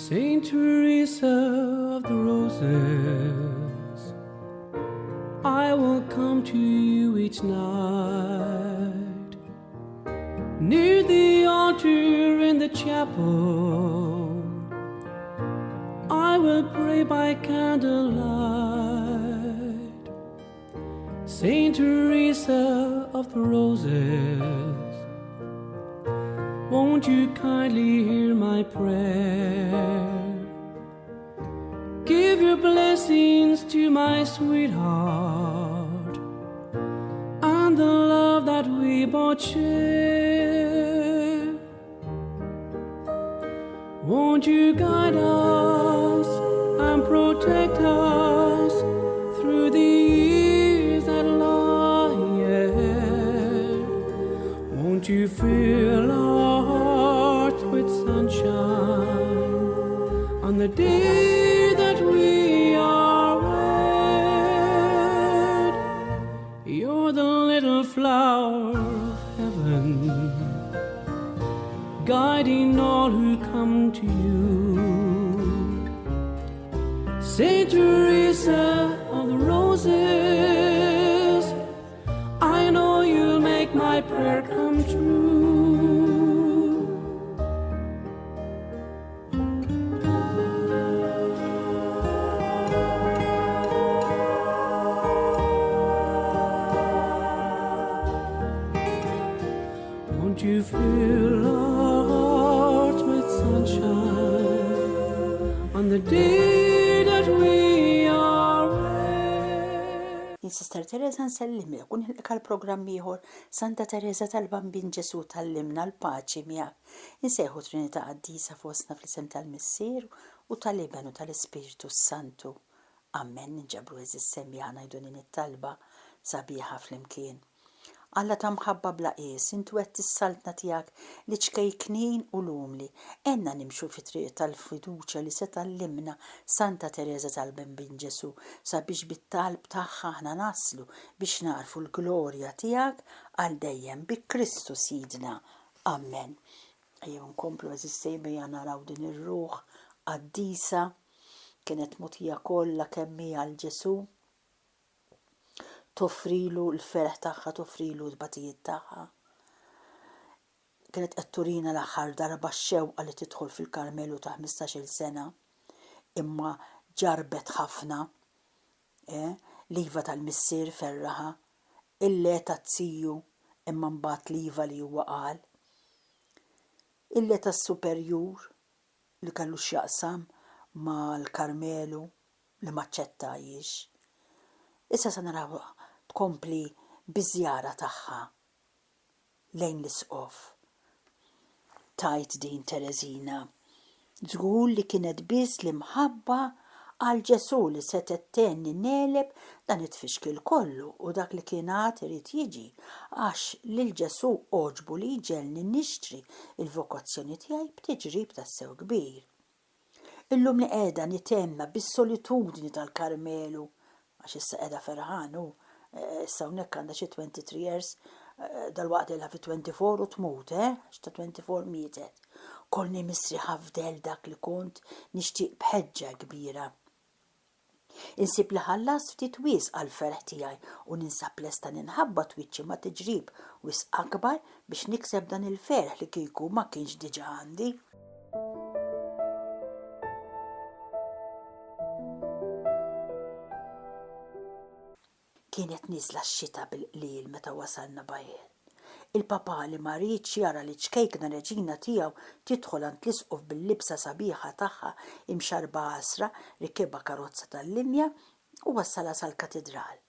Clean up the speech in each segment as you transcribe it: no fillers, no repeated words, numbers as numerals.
Saint Teresa of the Roses, I will come to you each night, near the altar in the chapel. I will pray by candlelight. Saint Teresa of the Roses, won't you kindly hear my prayer? Give your blessings to my sweetheart and the love that we both share. Won't you guide us and protect us through the years that lie ahead? Won't you fill our hearts with sunshine on the day that we are wed? You're the little flower of heaven, guiding all who come to you. Saint Teresa of the Roses, I know you'll make my prayer come true. Won't you fill our hearts with sunshine on the day that we are wed? Sister Teresa nsellimlek u nilqek għall-programm ieħor Santa Teresa tal-Bambin Ġesu tallimna l-paċi miegħek. Insejħu Trinità Qaddisa fostna fl-isem tal-Missier u tal-Iben u tal-Ispiritu Santu. Amen. Nġabru eżis semmija ngħidu din it-talba sabiħa flimkien. Alla ta' mħabba bla qies, intu qed tissaltna tiegħek li ċkejknin u lumli. Enna nimxu fi triq tal-fiduċja li se tallimna Santa Teresa tal-Bambin Ġesu sabiex bit-talb tagħha aħna naslu biex narfu l-glorja tiegħek għal dejjem bi Kristu Sidna. Amen. Ejjew nkomplu eżis sejbejja naraw din ir-ruħ qaddisa kienet mutija kollha kemm hija għal Ġesu. Toffrilu l-ferħ tagħha, toffrilu l-batijiet tagħha. Kienet qed turina l-aħħar darba x-xewqa li tidħol fil-Karmelu ta' 15-il sena, imma ġarbet ħafna, l-iva tal-Missier ferraħa, il-le tazziju imma mbagħad l-iva li huwa qal. Il-le tas-Superjur li kellu x'jaqsam mal-Karmelu li maċċettajiex. Issa se naraw tkompli biż-żjara tagħha lejn l-isqof. Tajt din Teresina, żgur li kienet biss li mħabba għal Ġesu li se tettenni neleb dan it-tfixkil kollu u dak li kienet irid jiġi għax lil Ġesu oġbu li jġelni nixtri il-vokazzjoni tiegħi b'tiġrib tassew kbir. Illum li qiegħda nitemma bis-solitudni tal-Karmelu għax issa qiegħda ferħanu, issa hawnhekk għandha xi 23 years, dalwaqt ilha fi 24 u tmut, għax ta' 24 mietet. Kolni misriħa f'del dak li kont nixtieq bħeġġa kbira. Insib li ħallas ftit wisq għall-ferħ tiegħi u ninsab lesta ninħabba twiċċi ma' tiġrib wisq akbar biex nikseb dan il-ferħ li kieku ma kienx diġà għandi. Kienet niżla x-xita bil-qlil meta wasalna Bajel. Il-papa li ma rridx jara li ċkejkna reġina tiegħu tidħol għand l-isqof bil-libsa sabiħa tagħha imxarba għasra rikibha karozza tal-linja u wassala sal-katedral.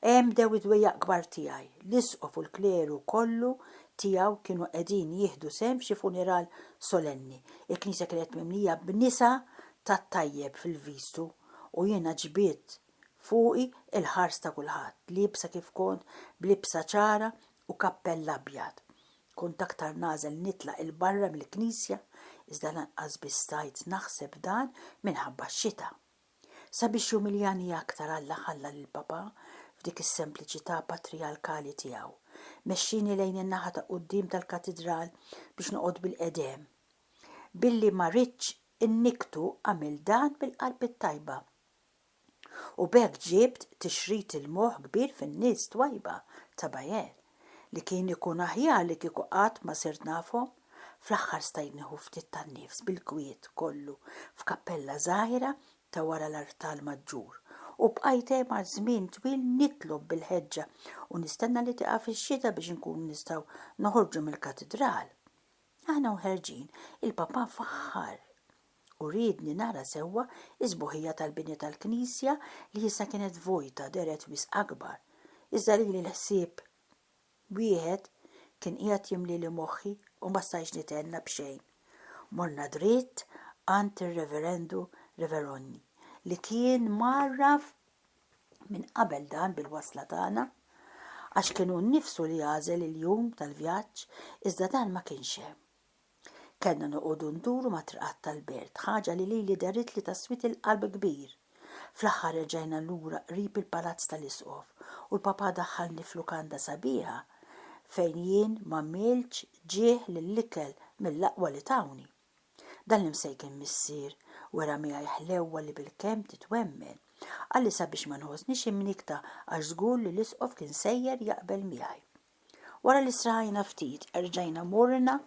Hemm dew id-dwejjaq kbar tiegħi, l-isqof u l-kleru kollu tiegħu kienu qegħdin jieħdu sehem f'xi funeral solenni. Il-knisja kienet mimlija b'nisa tat-tajjeb fil-vistu u jiena ġbiet fuqi il-ħars ta' kulħadd, libsa kif kont b'libsa ċara u kappell abjad. Kont aktar nażel nitlaq il-barra mill-knisja, iżda lanqas biss stajt naħseb dan minħabba x-xita. Sabiex jumiljani aktar Alla ħalla lill-papa f'dik is-sempliċità patriarkali tiegħu. Mexxini lejn in-naħa ta' quddiem tal-katedral biex noqgħod bil-qedem. Billi ma rridx inniktu għamil dan bil-qalb it-tajba. U bekk ġibt tixrid il-moħħ kbir fin-nies twajba ta' Bajer li kien ikun aħjar li kieku qatt ma sirt nafhom. Fl-aħħar stajt nieħu ftit tan-nifs bil-kwiet kollu f'kappella żgħira ta' wara l-art tal-Maġġur u bqajt hemm għal żmien twil nitlob bil-ħeġġa u nistenna li tiqa' ix-xita biex inkunu nistgħu noħorġu mill-katedral. Aħna ħerġin il-Papa faħħar u riedni nara sewwa iżbuħija tal-binja tal-Knisja li issa kienet vojta deret wisq akbar. Iżda lili l-ħsieb wieħed kien qiegħed jimli li moħħi u ma stajx nitenna b'xejn. Morna dritt għand ir-Reverendu Reveronni li kien marraf minn qabel dan bil-wasla tagħna għax kienu nnifsu li għażel il-jum tal-vjaġġ iżda dan ma kienx hemm. Kellna noqogħdu nduru ma' triqat tal-Bert, ħaġa li lili derit li taswit il-qalb kbir. Fl-aħħar reġgħna lura qrib il-palazz tal-Isqof u l-Papa daħħalni f'lukanda sabiħa fejn jien ma milx ġieħ lill-ikel mill-aqwa li tawni. Dan l-imsejkin missier wara miegħi ħlewwa li bil-kemm titwemmen għalli sabiex ma nħossniex imnikta għax żgur li l-Isqof kien sejjer jaqbel miegħi. Wara li srajna ftit erġajna morna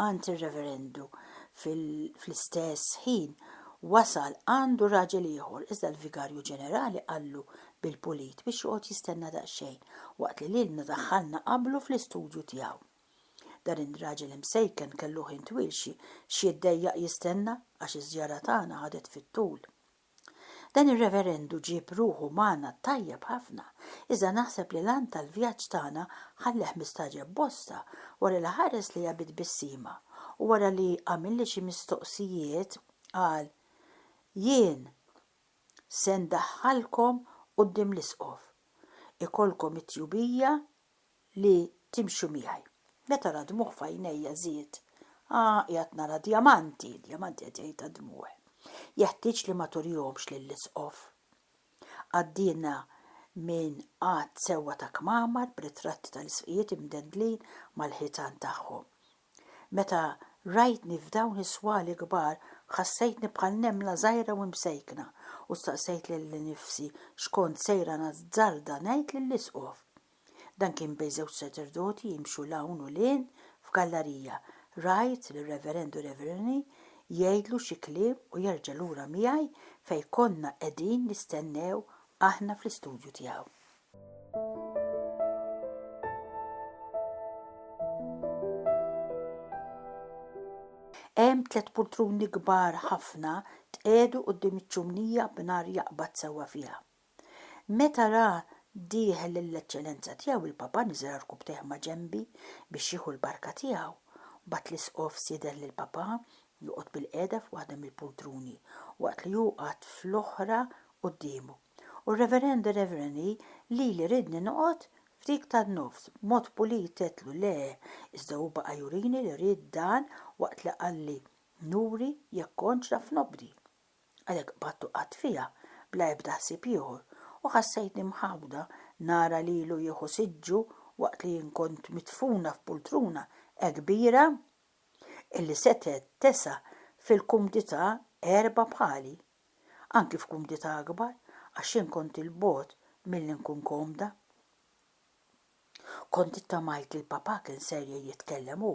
għand ir-Reverendu fl-istess ħin wasal għandu raġel ieħor iżda l-Vigarju Ġenerali qallu bil-Pulit biex joqgħod jistenna daqsxejn waqt li lilna daħħalna qablu fl-istudju tiegħu. Dan ir-raġel imsejken kellu ħin twil xi jiddejjaq jistenna għax iż-żjara tagħna ħadet fit-tul. Dan ir-Reverendu ġieb ruħu magħna tajjeb ħafna, iżda naħseb li lan tal-vjaġġ tagħna ħalleh mistaġeb bosta wara li ħares li jabid bis-sima u wara li għamilli xi mistoqsijiet qal jien se ndaħħalkom quddiem l-Isqof. Ikolkom it-tjubija li timxu miegħi. Meta ra dmuħ f'għajnejja żied. Qiegħed nara djamanti qed jgħid dmuħ. Jeħtieġ li ma turihomx lill-Isqof. Għaddiena minn qatt sewwa ta' kmamar b'ritratti tal-isqijiet imdendlin mal-ħitan tagħhom. Meta rajtni f'dawn is-swali kbar ħassejtni bħal nemla żgħira u msejkna u staqsejt lil nifsi x'kont sejra nażżarda ngħid lill-Isqof. Dan kien bejn żewġ saċerdoti jimxu hawn u lejn f'gallerija. Rajt lir-Reverendu Revereni jgħidlu xi kliem u jerġa' lura miegħi fejn konna qegħdin nistennew aħna fl-istudju tiegħu. Hemm 3 pultruni kbar ħafna tqiegħdu quddiem iċ-ċumnija b'nar jaqbad sewwa fiha. Meta ra dieħel lill-Eċċellenza tiegħu il-Papa niżel rkub teħma ġenbi biex jieħu l-barka tiegħu. Bat l-Isqof sieder lill-Papa joqgħod bil-qiegħda f'waħda mill-pultruni waqt li joqgħod fl-oħra qudiemu. U r-Reverendu Revereni li ridni noqgħod f'dik tan-nofs b'mod pulit tetlu le iżda hu baqa' jurini li rid dan waqt li qalli nuri jekk kontx naf nobdi. Għalhekk qbadtu qatt fiha bla ebda ħsieb ieħor u ħassejtni mħawda nara lilu jieħu siġġu waqt li jien kont mitfuna f'pultruna kbira illi setet tesa' fil-kumdità 4 bħali. Anki f'kumdità akbar għax jien kont il-bogħod milli nkun komda. Kont ittamajt li l-Papa kien serje jitkellem hu,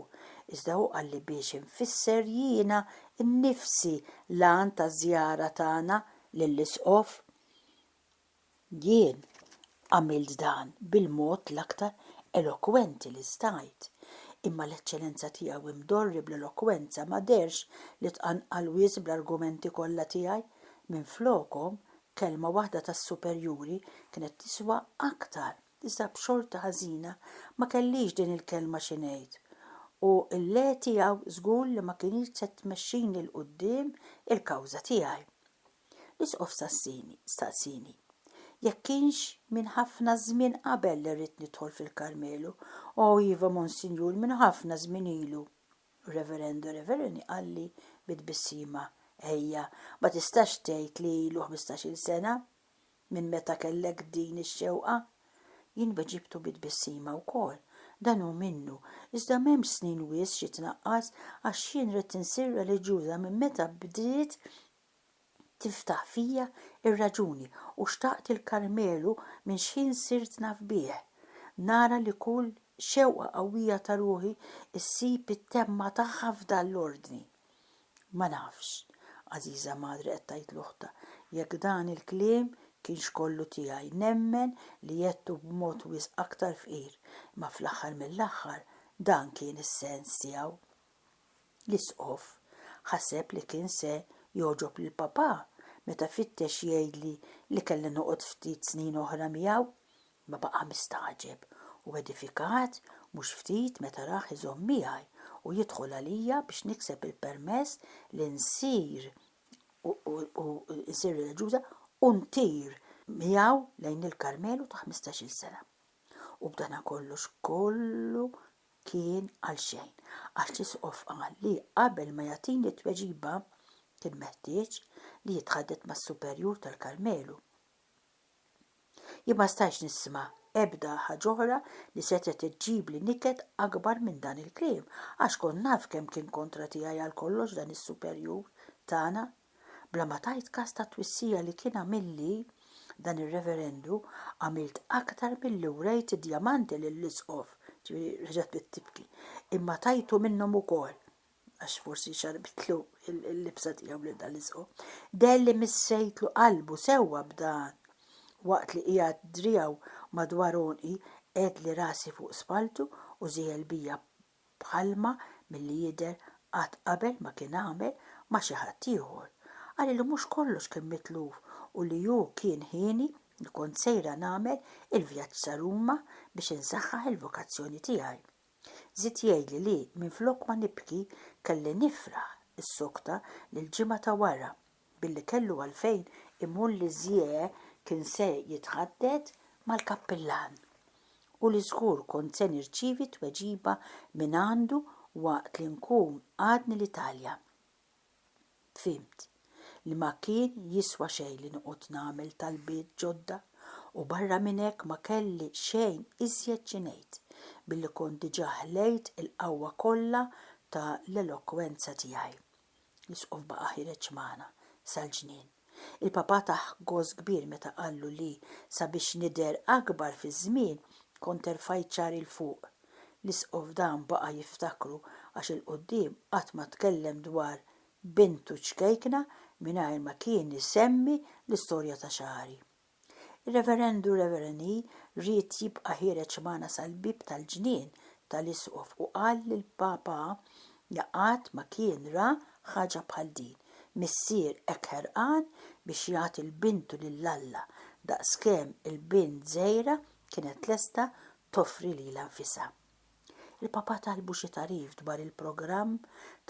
iżda hu qalli biex infisser jiena nnifsi lan taż-żjara tagħna lill-Isqof. Jien għamilt dan bil-mod l-aktar elokwenti li stajt. Imma l-Eċċellenza tiegħu imdorri bl-elokwenza ma derx li tqanqal wisq bl-argumenti kollha tiegħi. Minflokhom kelma waħda tas-superjuri kienet tiswa aktar, iżda b'xorta ħażina ma kellix din il-kelma xi ngħid. U l-le tiegħu żgur li ma kienx se tmexxini l quddiem il-kawża tiegħi. L-Isqof staqsini jekk kienx minn ħafna żmien qabel li rrid nidħol fil-Karmelu. Iva Monsinjur minn ħafna żmien ilu. Reverendu Revereni qalli bit-bissima ejja ma tistax tgħid li ilu 15-il sena minn meta kellek din ix-xewqa. Jien beġibtu bit-bissima wkoll dan hu minnu, iżda m'hemmx snin wies xi tnaqqas għax jien rid insir reliġjuża minn meta bdiet tiftaħ fija ir-raġuni u xtaqt il-Karmelu minn x'in sirt naf bih. Nara li kull xewqa qawwija ta' ruħi issib it-temma tagħha f'dan l-ordni. Ma nafx, Għażiża madri qed tgħid l-uħta, jekk dan il-kliem kienx kollu tiegħi, nemmen li jettu b'mod wisq aktar fqir, ma fl-aħħar mill-aħħar dan kien is-sens tiegħu. L-isqof ħaseb li kien se jogħġob lil papà meta fittex jgħidli li kelli noqgħod ftit snin oħra miegħu, ma baqa' mistaġeb u edifikat mhux ftit meta rah iżomm miegħi u jidħol għalija biex nikseb il-permess li nsir reliġjuża u ntir miegħu lejn il-Karmelu ta' 15-il sena. U b'dana kollu kien għal xejn, għax l-isqof qal li qabel ma jagħtini tweġiba kien meħtieġ li jitħaddet mas-superjur tal-Karmelu. Jien ma stajtx nisma' ebda ħaġa oħra li setet iġġibli niket akbar minn dan il-kliem, għax kont naf kemm kien kontra tiegħi għal kollox dan is-superjur tagħna. Bla ma tajt każ ta' twissija li kien għamilli dan ir-reverendu għamilt aktar milli wrejt id-djamanti lill-isqof, ġifieri reġgħet bit-tibki, imma tajtu minnhom ukoll għax forsi xarbitlu l-libsa tiegħu lil dan l-isqof. Delli missejtlu qalbu sewwa b'dan waqt li qiegħed driegħu madwar onqi qed li rasi fuq spaltu u żiegħel bija bħalma milli jidher qatt qabel ma kien għamel ma' xi ħadd ieħor. Qal li mhux kollox kien mitluf u li hu kien ħieni li kont sejra nagħmel il-vjaġġ sa Ruma biex insaħħaħ il-vokazzjoni tiegħi. Żied jgħidli li minflok ma nibki kelli nifraħ is-sokta lill-ġimgħa ta' wara billi kellu għalfejn imur li żjie kien se jitħaddet mal-kappillan u li żgur kont se nirċievi tweġiba minn għandu waqt li nkun għadni l-Italja. Fimt li ma kien jiswa xejn li noqgħod nagħmel talbiet ġodda u barra minn hekk ma kelli xejn iżjed xi ngħid billi kont diġà ħlejt il-qawwa kollha ta' l-elokwenza tiegħi. L-isqof baqa' ħireġ magħna sal-ġnien. Il-papà taħ goż kbir meta qallu li sabiex nidher akbar fi żmien kont erfajt ċari l-fuq. L-isqof dan baqa' jiftakru għax il-qudiem qatt ma tkellem dwar bintu ċkejkna mingħajr ma kien isemmi l-istorja ta' xari. Ir-reverendu Revereni ried jibqa' ħireġ magħna sal-bib tal-ġnien tal-isqof u qal lill-papà li qatt ma kien ra ħaġa bħal din. Missier hekk ħerqan biex jagħti l-bintu lill-Alla daqskemm il-bint żgħira kienet lesta toffri lilha nfisha. Il-papà talbu xi tarif dwar il-programm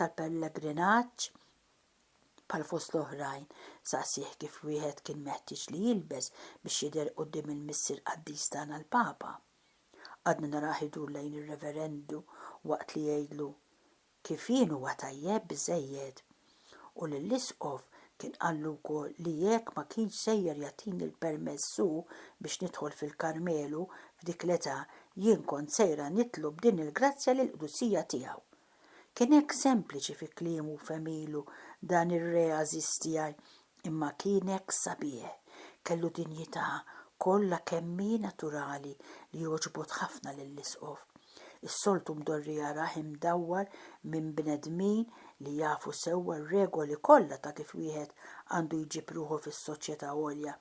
tal-pellegrinaġġ bħal fost l-oħrajn saqsih kif wieħed kien meħtieġ li jilbes biex jidher quddiem il-missier qaddis tagħna l-Papa. Għadna narah idur lejn ir-reverendu waqt li jgħidlu kif jien huwa tajjeb biżżejjed u lill-isqof kien qallu wkoll li jekk ma kienx sejjer jagħtini l-permess su biex nidħol fil-Karmelu f'dik l-età jien kont sejra nitlob din il-grazzja lill-qdusija tiegħu. Kien hekk sempliċi fi kliemu u femilu dan ir-re Għażiż tiegħi imma kien hekk sabiħ, kellu dinjità kollha kemm hi naturali li jogħġbot ħafna lill-isqof. Is-soltu mdorrija rah imdawwar minn bnedmin li jafu sewwa r-regoli kollha ta' kif wieħed għandu jġib ruħu fis-soċjetà għolja.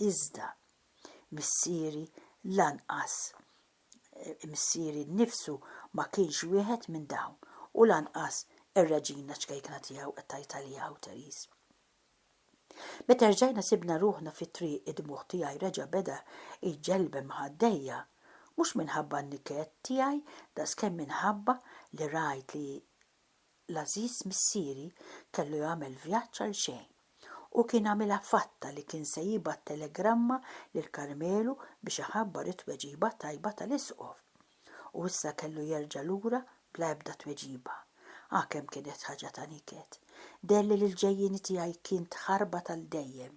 Iżda missieri lanqas. Missieri nnifsu ma kienx wieħed minn dawn u lanqas ir-reġina ċkejkna tiegħu qed tgħid għaliha Teris. Meta rġajna sibna ruħna fit-triq id-dmuħ tiegħi reġa' beda jġelbem ħaddejja. Mhux minħabba n-niket tiegħi daqskemm minħabba li rajt li l-Għażiż missieri kellu jagħmel vjaġġ għal xejn u kien għamilha fatta li kien se jibgħat telegramma lill-Karmelu biex iħabbar it-tweġiba tajba tal-isqof. U issa kellu jerġa' lura bla ebda tweġiba. Kemm kienet ħaġa ta' niket. Delli li l-ġejjieni tiegħi kien tħarba tal-dejjem.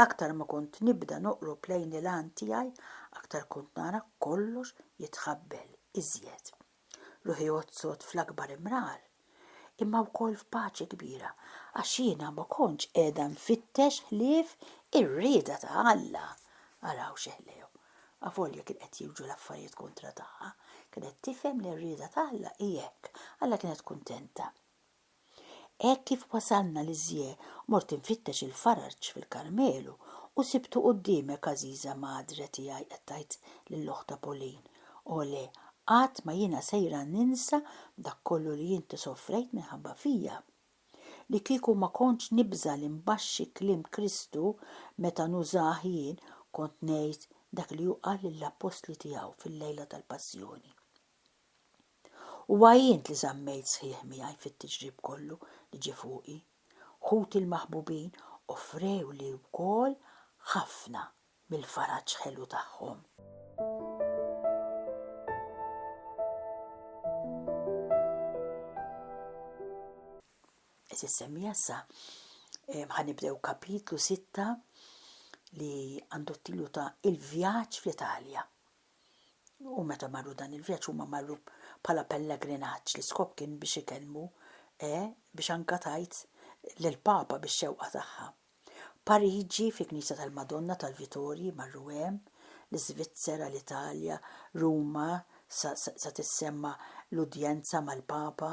Aktar ma kont nibda noqrob lejn il-għan tiegħi, aktar kont nara kollox jitħabbel iżjed. Ruħi jozzot fl-akbar imrar, imma wkoll f'paċi kbira, għax jiena ma kontx qiegħda nfittex ħlief ir-rieda ta' Alla. Araw xeħlew. Avolja kien qed jiġu l-affarijiet kontra tagħha, kienet tifhem li r-rieda ta' Alla hi hekk, Alla kienet kuntenta. Hekk kif wasalna li żjie mort infittex il-faraġġ fil-Karmelu u sibtu quddiemek Aziza madre tiegħi qed tgħid lill-oħta Pauline. Ole, qatt ma jiena sejra ninsa dak kollu li inti soffrejt minħabba fija. Li kieku ma kontx nibża li mbaxxi kliem Kristu meta nużah jien kont ngħid dak li hu qal lill-apostli tiegħu fil-lejla tal-Passjoni. U għajjint li żammejt sħiħ miegħi fit-tiġrib kollu li ġie fuqi. Ħuti l-maħbubin offrew li wkoll ħafna mill-faraġġ ħelu tagħhom. Qed issemmi issa ħanibdew kapitlu 6 li għandu t-titlu ta' il-vjaġġ fl-Italja. U meta marru dan il-vjaġġ huma marru bħala pellegrinaġġ li skop kien biex ikellmu biex anka tajt lill-Papa bix-xewqa tagħha. Pariġi fi Knisja tal-Madonna tal-Vitorji marru hemm, l-Iżvizzera, l-Italja, Ruma sa tissemma l-udjenza mal-Papa,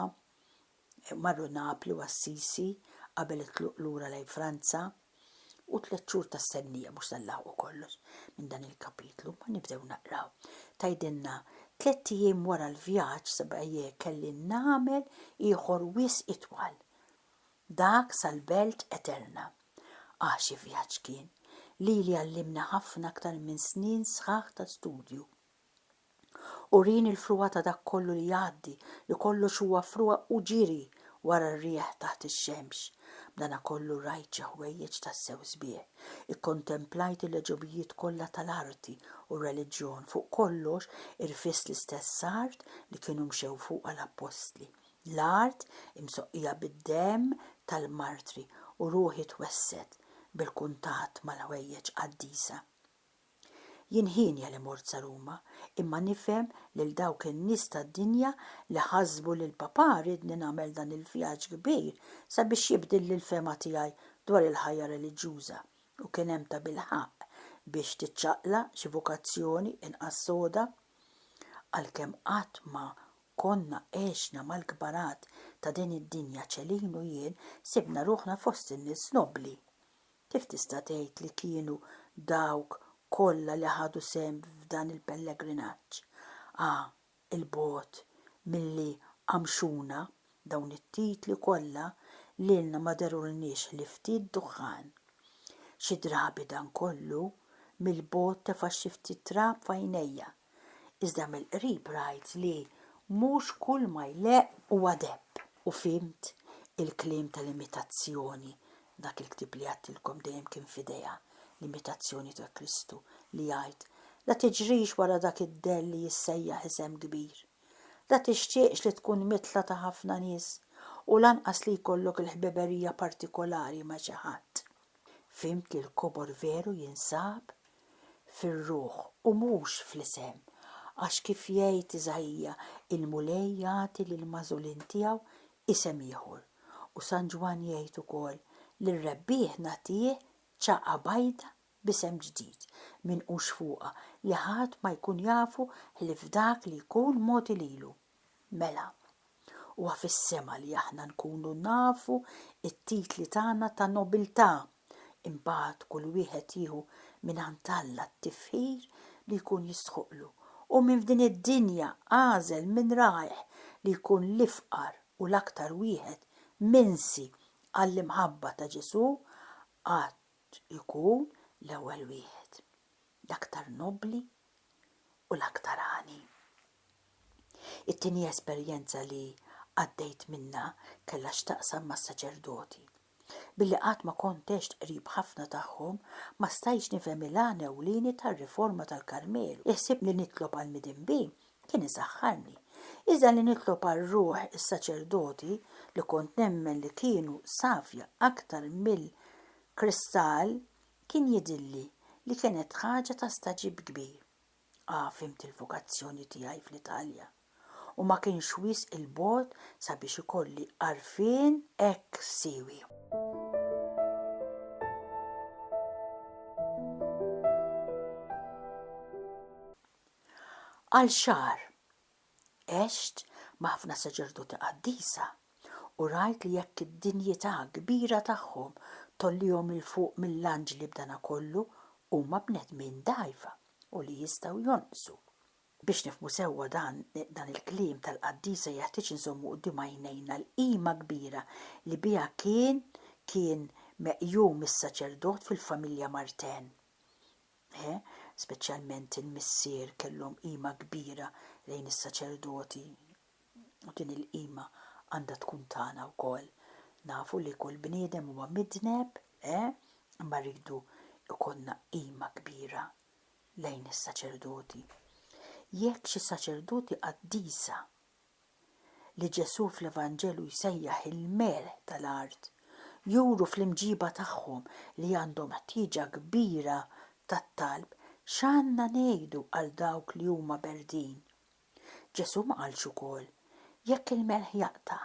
marru Napli u Assisi qabel itluq lura lejn Franza u 3 xhur ta' stennija mhux sallaħqu kollox minn dan il-kapitlu, ma nibdew naqraw. Tajdinna 3 ijiem wara l-vjaġġ sabqajje kelli nagħmel ieħor wisq itwal. Dak sal-Belt Eterna. Xi vjaġġ kien li għallimna ħafna aktar minn snin sħaħ ta' studju. Urini l-fruwa ta' dak kollu li jgħaddi, li kollox huwa fruwa u ġiri wara r-rieħ taħt ix-xemx. B'dana kollu rajt ħwejjeġ tas-sew sbieħ. Ikkontemplajt il-leġobijiet kollha tal-arti u reliġjon fuq kollox irfis l-istess art li kienu mxew fuq l-apostli. L-art imsoqqija bid-demm tal-martri u ruħi twesset bil-kuntatt mal-ħwejjeġ qaddisa. Jien ħinja li mort sa Ruma, imma nifhem lil dawk in-nies tad-dinja li ħasbu li l-Papa ridni nagħmel dan il-vjaġġ kbir sabiex jibdilli l-fema tiegħi dwar il-ħajja reliġjuża u kien hemm ta' bilħaq biex tiċċaqla xi vokazzjoni inqas soda għalkemm qatt ma konna għexna mal-kbarat ta' din id-dinja ċelin u jien sibna ruħna fost in-nies nobbli. Kif tista' tgħid li kienu dawk kollha li ħadu sehem f'dan il-pellegrinaġġ? Il-bogħod milli għamxuna dawn it-titli kollha lilna ma darulniex li ftit duħan. Xi drabi dan kollu mill-bogħod tefa' xi ftit trab f'għajnejja. Iżda mill-qrib rajt li mhux kull ma jleq huwa depp u fimt il-kliem tal-imitazzjoni dak il-ktieb li għattilkom dejjem kien f'idejha, l-imitazzjoni ta' Kristu li jgħid la tiġrix wara dak id-del li jissejjaħ isem kbir. La tixtieqx li tkun mitla ta' ħafna nies u lanqas li jkollok il-ħbiberija partikolari ma' xi ħadd. Fimt li l-kobor veru jinsab fir-ruħ u mhux fl-isem, għax kif jgħid Iżajja il-mulej jagħti lill-mażulin tiegħu isem ieħor u San Ġwan jgħid ukoll li r-rebbieħ nagħtih ċaqqa bajda b'isem ġdid minn hux fuqha li ħadd ma jkun jafu li f'dak li jkun moti lilu. Mela, huwa fis-sema li aħna nkunu nafu it-titli tagħna ta' nobiltà. Imbagħad kull wieħed jieħu mingħand Alla t-tifħir li jkun jistħuqlu u minn f'din id-dinja għażel minn rajh li jkun l-ifqar u l-aktar wieħed minsi għall-imħabba ta' Ġesu għad ikun l-ewwel wieħed, l-aktar nobbli u l-aktar għani. It-tieni esperjenza li għaddejt minnha kellha x'taqsam mas-saċerdoti. Billi qatt ma kontex qrib ħafna tagħhom ma stajtx nifhem il-għan ewlieni tar-riforma tal-Karmelu. Iħsib li nitlob għal midinbi kien isaħħarni. Iżda li nitlob għal ruħ is-saċerdoti li kont nemmen li kienu safja aktar mill-kristall kien jidilli li kienet ħaġa ta' staġib kbir. Fimt il-vokazzjoni tiegħi fl-Italja. u ma kienx wisq il-bogħod sabiex ikolli għarfien hekk siewi. Għal xahar għext ma' ħafna saċerdoti qaddisa u rajt li jekk id-dinjità kbira tagħhom tollihom il fuq mill-anġli b'dana kollu huma bnedmin dgħajfa u li jistgħu jonqsu. Biex nifhmu sewwa dan il-kliem tal-qaddisa jeħtieġ insommu quddiem għajnejna l-qima kbira li biha kien meqjum is-saċerdot fil-familja Marten. Speċjalment il-missier kellhom qima kbira lejn is-saċerdoti u din il-qima għandha tkun tagħna wkoll. Nafu li kull bniedem huwa midneb, imma rridu ikollna qima kbira lejn is-saċerdoti. Jekk xi saċerdoti qaddisa li Ġesu fl-Evanġelu jsejjaħ il-melħ tal-art juru fl-imġiba tagħhom li għandhom ħtieġa kbira tat-talb, x'għandna ngħidu għal dawk li huma berdin. Ġesu ma qalx ukoll jekk il-melħ jaqta'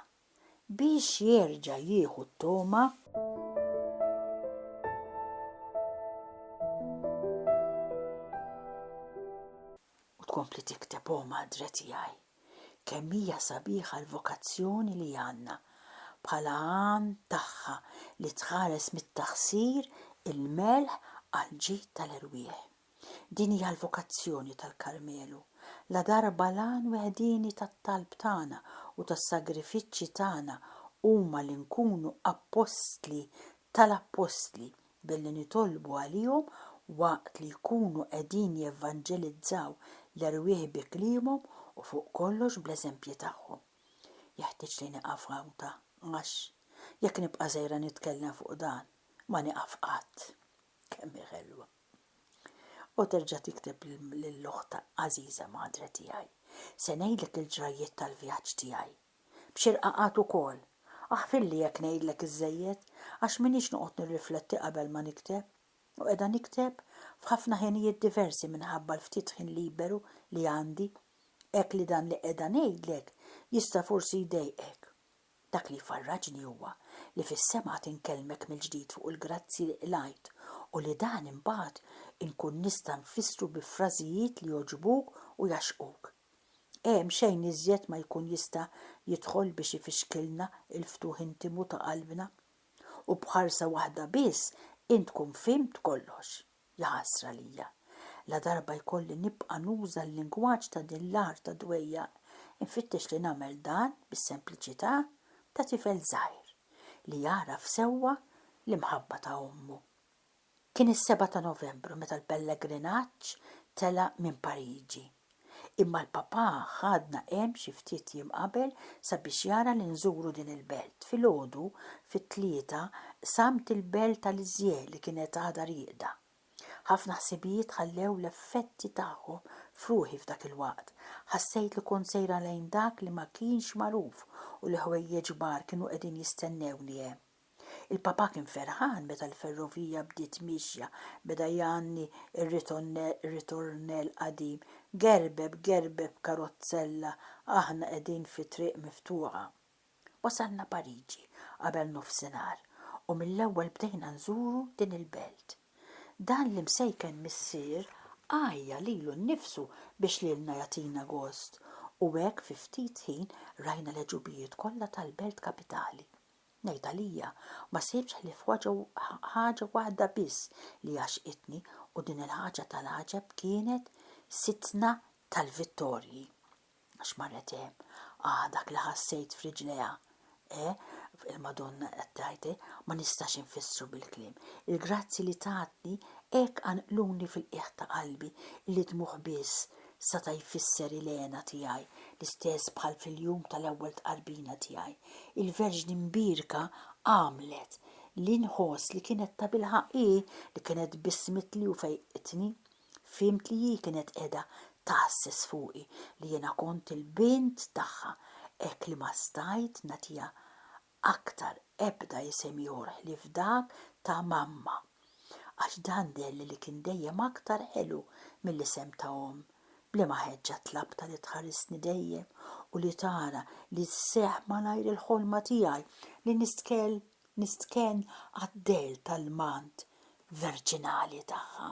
biex jerġa' jieħu t-toma u tkompli tikteb madre tiegħi kemm hija sabiħa l-vokazzjoni li għandna bħala għan tagħha li tħares mit-taħsir il-melħ għal ġid tal-irwieħ. Din hija l-vokazzjoni tal-Karmelu, la darba lan weħdini tat-talb tagħna u tas-sagrifiċċji tagħna huma li nkunu appostli tal-apostli billi nitolbu għalihom waqt li jkunu qegħdin jevanġelizzaw l-irwieħ bi kliemhom u fuq kollox bl-eżempji tagħhom. Jeħtieġ li nieqaf għawta għax jekk nibqa' żgħira nitkellem fuq dan ma nieqaf qatt. Kemm hi ħelwa. U terġa' tikteb lill-oħta għażiża madre tiegħi. Se ngħidlek il-ġrajiet tal-vjaġġ tiegħi. B'xirqaqat ukoll. Aħfilli jekk ngħidlek iż-żejjed għax minix noqgħod nirrifletti qabel ma nikteb. U qiegħda nikteb f'ħafna ħinijiet diversi minħabba l-ftit ħin liberu li għandi. Hekk li dan li qiegħda ngħidlek jista' forsi jdejqek. Dak li farraġni huwa li fis-sema tinkellmek mill-ġdid fuq il-grazzi li lajt u li dan imbagħad inkun nista' nfissru bi frażijiet li jogħġbuk u jaxquk. Hemm xejn iżjed ma jkun jista' jidħol biex ifixkilna il-ftuħ intimu ta' qalbna u bħarsa waħda biss int tkun fimt kollox. Ja ħasra lija. La darba jkolli nibqa' nuża l-lingwaġġ ta' din l-art ta' dwejja infittex li nagħmel dan bis-sempliċità ta' tifel żgħir li jaraf sewwa l-imħabba ta' ommu. Kien is-7 ta' Novembru meta l-pellegrinaġġ tela minn Pariġi. Imma l-papà ħadna hemm xi ftit jiem qabel sabiex jara li nżuru din il-belt. Filgħodu fit-tlieta samt il-belt tal-Iżjel li kienet għadha rieqda. Ħafna ħsibijiet ħallew l-effetti tagħhom f'ruħi f'dak il-waqt. Ħassejt li kont sejra lejn dak li ma kienx magħruf u li ħwejjeġ bar kienu qegħdin jistennewni hemm. Il-papà kien ferħan meta l-ferrovija bdiet mixja beda janni ir-ritornell qadim, gerbeb karozzella aħna qegħdin fi triq miftuħa. Wasalna Pariġi qabel nofsinhar u mill-ewwel bdejna nżuru din il-belt. Dan li msejken missier għajja lilu nnifsu biex lilna jagħtina gost u hekk fi ftit ħin rajna l-ġubijiet kollha tal-belt kapitali. Ngħid għalija ma sibx li ħaġa waħda biss li għaxqitni u din il-ħaġa tal-ħaġeb kienet sitna tal-Vittorji. Għax marret hemm dak li ħassejt f'riġleha. Il-Madonna qed tgħid ma nistax infissru bil-kliem. Il-grazzi li tatni hekk għanqluni fil-qiegħ ta' qalbi li dmuħ biss seta' jfisser il-għena tiegħi l-istess bħal fil-jum tal-ewwel tqarbina tiegħi. Il-Verġni mbirka għamlet li nħoss li kienet ta' bil-ħaqi li kienet bismitli u fejqitni. Fimt li kienet qiegħda taħsess fuqi li jiena kont il-bint tagħha hekk li ma stajt nagħtiha aktar ebda isem ieħor li f'dak ta' mamma. Għax dan delli li kien dejjem aktar ħelu mill-isem ta' Bli ma ħeġġa tlabta li tħarisni dejjem u li tara li seħ malajr il-ħolma tiegħi li nistken għad-del tal-mant verġinali tagħha.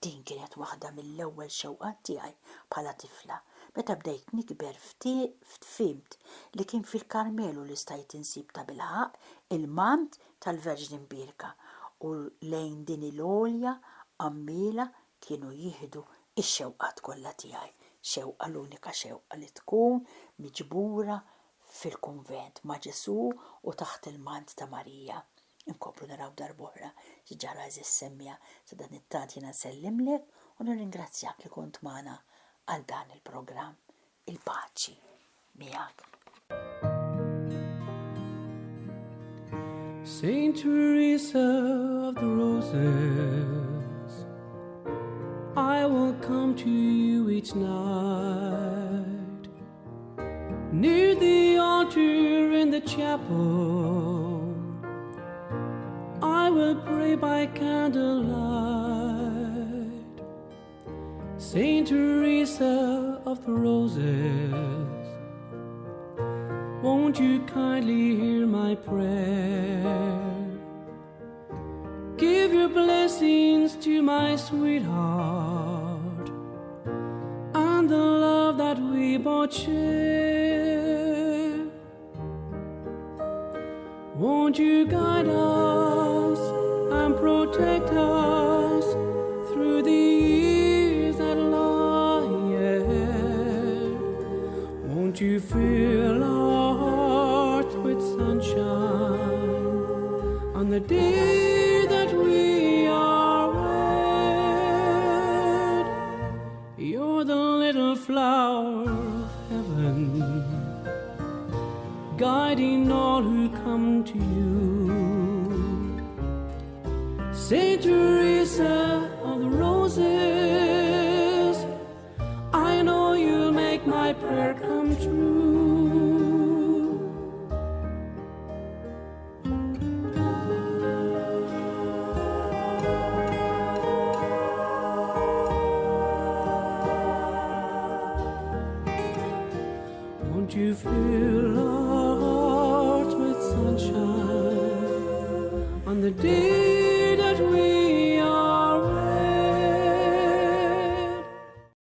Din kienet waħda mill-ewwel xewqat tiegħi bħala tifla. Meta bdejt nikber ftimt li kien fil-Karmelu li stajt insib ta' bilħaq il-mant tal-Verġin Birka u lejn din il-olja għammila kienu jieħdu ix-xewqat kollha tiegħi. Xewqa l-unika xewqa li tkun miġbura fil-kunvent ma' Ġesu u taħt il-mant ta' Marija. Inkomplu naraw darb'oħra xi ġara eżis semmija sa dan it-tant jiena nsellimlek u nirringrazzjak li kont magħna għal dan il-programm. Il-paċi miegħek. Saint Teresa of the Roses, I will come to you each night, near the altar in the chapel. I will pray by candlelight. Saint Teresa of the Roses, won't you kindly hear my prayer? Give your blessings to my sweetheart and the love that we both share. Won't you guide us and protect us through the years that lie ahead? Won't you fill our hearts with sunshine on the day that we are wed? You're the little flower of heaven, guiding all who come to you. Saint Teresa of the Roses, I know you'll make my prayer come true.